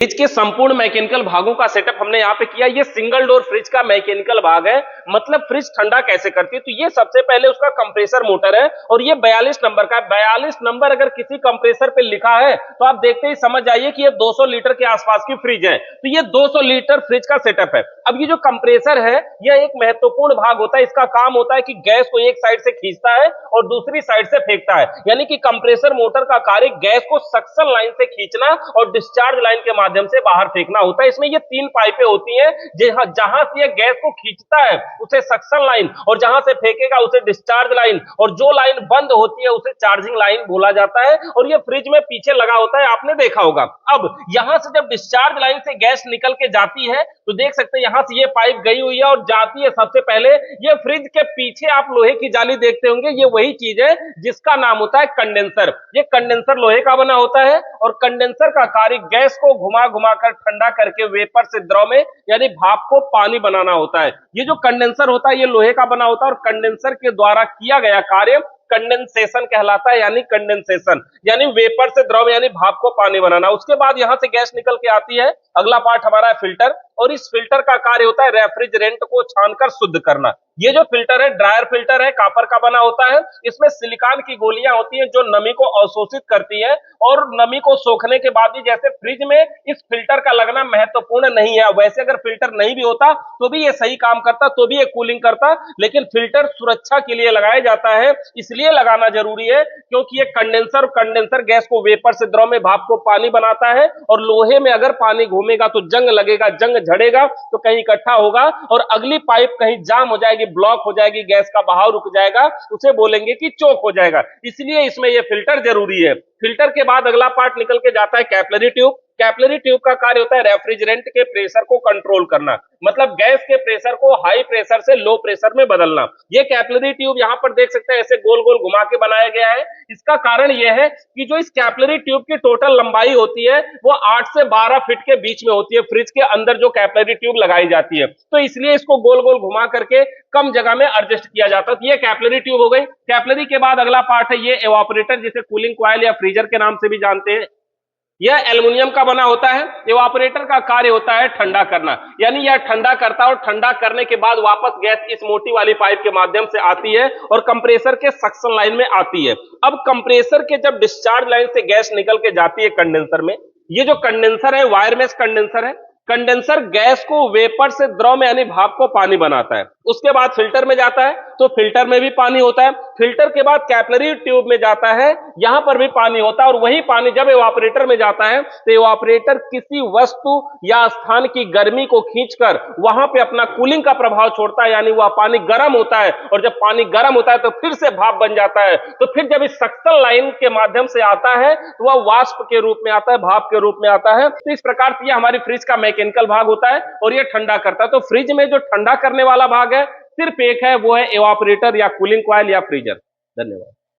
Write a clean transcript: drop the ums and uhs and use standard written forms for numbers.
Fridge के संपूर्ण mechanical भागों का सेटअप हमने यहाँ पे किया। ये सिंगल डोर फ्रिज का मैकेनिकल भाग है, मतलब फ्रिज ठंडा कैसे करती है। तो ये सबसे पहले उसका कंप्रेसर मोटर है और ये 42 नंबर का है। 42 नंबर अगर किसी कंप्रेसर पे लिखा है तो आप देखते ही समझ जाइए कि ये 200 लीटर के आसपास की फ्रिज है। तो ये 200 लीटर फ्रिज का सेटअप है। अब ये जो कंप्रेसर है यह एक महत्वपूर्ण भाग होता है। इसका काम होता है कि गैस को एक साइड से खींचता है और दूसरी साइड से फेंकता है, यानी कि कंप्रेसर मोटर का कार्य गैस को सक्शन लाइन से खींचना और डिस्चार्ज लाइन के माध्यम से बाहर फेंकना होता है। इसमें ये 3 पाइपें होती हैं, जहां से ये गैस को खींचता है उसे सक्शन लाइन, और जहां से फेंकेगा उसे डिस्चार्ज लाइन, और जो लाइन बंद होती है उसे चार्जिंग लाइन बोला जाता है। और ये फ्रिज में पीछे लगा होता है, आपने देखा होगा। अब यहां से जब डिस्चार्ज लाइन से गैस निकल के जाती है तो देख सकते हैं यहां से ये पाइप गई हुई है और जाती है सबसे पहले ये फ्रिज के पीछे आप लोहे की जाली देखते होंगे, ये वही चीज है जिसका नाम होता है कंडेंसर। ये कंडेंसर लोहे का बना होता है और कंडेंसर का कार्य गैस को घुमा घुमा कर ठंडा करके वेपर से द्रव में यानी भाप को पानी बनाना होता है। ये जो कंडेंसर होता है ये लोहे का बना होता है और कंडेंसर के द्वारा किया गया कार्य कंडेंसेशन कहलाता है, यानी कंडेंसेशन यानी वेपर से द्रव यानी भाप को पानी बनाना। उसके बाद यहां से गैस निकल के आती है। अगला पार्ट हमारा है फिल्टर, और इस फिल्टर का कार्य होता है रेफ्रिजरेंट को छानकर शुद्ध करना। ये जो फिल्टर है ड्रायर फिल्टर है, कॉपर का बना होता है। इसमें सिलिकॉन की गोलियां होती हैं जो नमी को अवशोषित करती है, और नमी को सोखने के बाद भी जैसे फ्रिज में इस फिल्टर का लगना महत्वपूर्ण नहीं है। वैसे अगर फिल्टर नहीं भी होता तो भी ये सही काम करता, तो भी ये कूलिंग करता, लेकिन फिल्टर सुरक्षा के लिए लगाया जाता है। इसलिए लगाना जरूरी है क्योंकि ये कंडेंसर गैस को वेपर से द्रव में भाप को पानी बनाता है, और लोहे में अगर पानी घूमेगा तो जंग लगेगा, जंग झड़ेगा तो कहीं इकट्ठा होगा और अगली पाइप कहीं जाम हो जाएगी, ब्लॉक हो जाएगी, गैस का बहाव रुक जाएगा, उसे बोलेंगे कि चोक हो जाएगा। इसलिए इसमें यह फिल्टर जरूरी है। फिल्टर के बाद अगला पार्ट निकल के जाता है कैपिलरी ट्यूब। कैपिलरी ट्यूब का कार्य होता है रेफ्रिजरेंट के प्रेशर को कंट्रोल करना, मतलब गैस के प्रेशर को हाई प्रेशर से लो प्रेशर में बदलना। ये कैपिलरी ट्यूब यहां पर देख सकते हैं ऐसे गोल गोल घुमा के बनाया गया है। इसका कारण यह है कि जो इस कैपिलरी ट्यूब की टोटल लंबाई होती है वो 8 से 12 फीट के बीच में होती है, फ्रिज के अंदर जो कैपिलरी ट्यूब लगाई जाती है, तो इसलिए इसको गोल गोल घुमा करके कम जगह में एडजस्ट किया जाता है। तो ये कैपिलरी ट्यूब हो गई। कैपिलरी के बाद अगला पार्ट है ये एवापोरेटर, जिसे कूलिंग कॉइल या फ्रीजर के नाम से भी जानते हैं। यह एल्युमिनियम का बना होता है। इवापोरेटर का कार्य होता है ठंडा करना, यानी यह ठंडा करता है और ठंडा करने के बाद वापस गैस इस मोटी वाली पाइप के माध्यम से आती है और कंप्रेसर के सक्शन लाइन में आती है। अब कंप्रेसर के जब डिस्चार्ज लाइन से गैस निकल के जाती है कंडेंसर में, ये जो कंडेंसर है वायर मेश कंडेंसर है। कंडेंसर गैस को वेपर से द्रव में यानी भाप को पानी बनाता है। उसके बाद फिल्टर में जाता है तो फिल्टर में भी पानी होता है। फिल्टर के बाद कैपिलरी ट्यूब में जाता है, यहां पर भी पानी होता है, और वही पानी जब इवापोरेटर में जाता है तो इवापोरेटर किसी वस्तु या स्थान की गर्मी को खींचकर वहां पे अपना कूलिंग का प्रभाव छोड़ता है, यानी वह पानी गर्म होता है, और जब पानी गर्म होता है तो फिर से भाप बन जाता है। तो फिर जब इस सक्शन लाइन के माध्यम से आता है तो वह वाष्प के रूप में आता है, भाप के रूप में आता है। तो इस प्रकार से यह हमारी फ्रिज का मैकेनिकल भाग होता है और यह ठंडा करता है। तो फ्रिज में जो ठंडा करने वाला भाग है सिर्फ एक है, वो है इवापोरेटर या कूलिंग कॉइल या फ्रीजर। धन्यवाद।